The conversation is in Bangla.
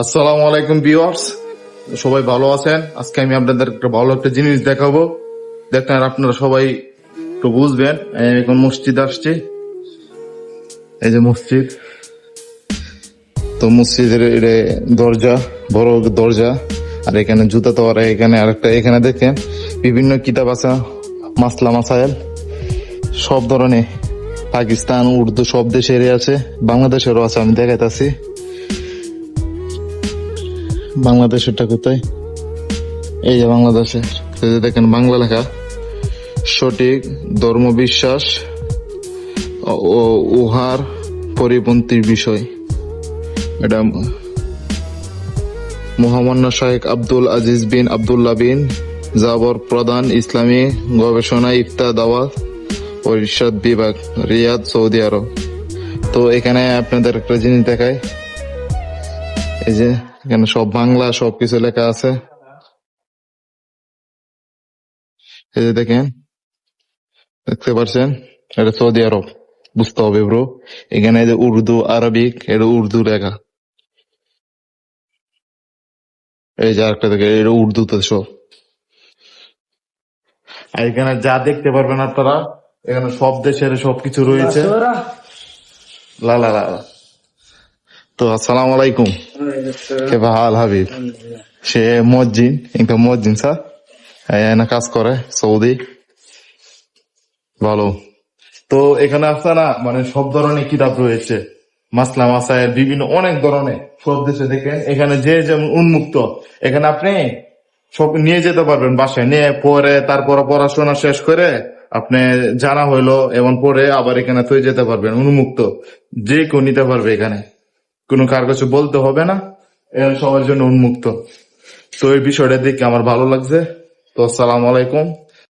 আসসালামু আলাইকুম ভিউয়ার্স, সবাই ভালো আছেন? আজকে আমি আপনাদের একটা ভালো একটা জিনিস দেখাবো, দেখেন আপনারা সবাই একটু বুঝবেন। এখন মসজিদ আসছে, এই যে মসজিদ। তো মসজিদের এটা দরজা, বড় দরজা, আর এখানে জুতা তোয়ারা, এখানে আরেকটা, এখানে দেখেন বিভিন্ন কিতাব আছে, মাসলা মাসাইল সব ধরনের, পাকিস্তান, উর্দু সব দেশেরই আছে, বাংলাদেশেরও আছে। আমি দেখাইতাছি বাংলাদেশেরটা কোথায়, এই যে বাংলাদেশে দেখেন বাংলা লেখা, সঠিক ধর্মবিশ্বাস ও উহার পরিপন্থীর বিষয়। এটা মহামান্য শাহেখ আব্দুল আজিজ বিন আব্দুল্লাহ বিন জাবর, প্রধান ইসলামী গবেষণা, ইফতা, দাওয়াত ও ইরশাদ বিভাগ, রিয়াদ, সৌদি আরব। তো এখানে আপনাদের একটা জিনিস দেখায়, এই যে এখানে সব বাংলা সবকিছু লেখা আছে। এই যে দেখেন, দেখতে পাচ্ছেন, এটা সৌদি আরব, বুঝতে হবে ব্রো। এখানে যে উর্দু, আরবিক, এটা উর্দু লেখা। এই যে আরেকটা দেখে, এটা উর্দুতে সব। আর এখানে যা দেখতে পারবেন আপনারা, এখানে সব দেশের সবকিছু রয়েছে। লা লা লা লা। তো আসসালামু আলাইকুম, কে হাল হাবিব? সে মজ্জিন, একটা মজ্জিন স্যার, এখানে কাজ করে সৌদি, ভালো। তো এখানে আপনারা মানে সব ধরনের কিতাব রয়েছে, মাসলা মাসায়েল, বিভিন্ন অনেক ধরনের, সব দেশে দেখেন। এখানে যে যেমন উন্মুক্ত, এখানে আপনি সব নিয়ে যেতে পারবেন বাসায়, নিয়ে পরে তারপর পড়াশোনা শেষ করে আপনি জানা হইলো এবং পরে আবার এখানে তুই যেতে পারবেন, উন্মুক্ত, যে কেউ নিতে পারবে, এখানে কোনো কার কাছে বলতে হবে না, এখানে সবার জন্য উন্মুক্ত। তো এই বিষয়টা দেখে আমার ভালো লাগছে। তো আসসালামু আলাইকুম।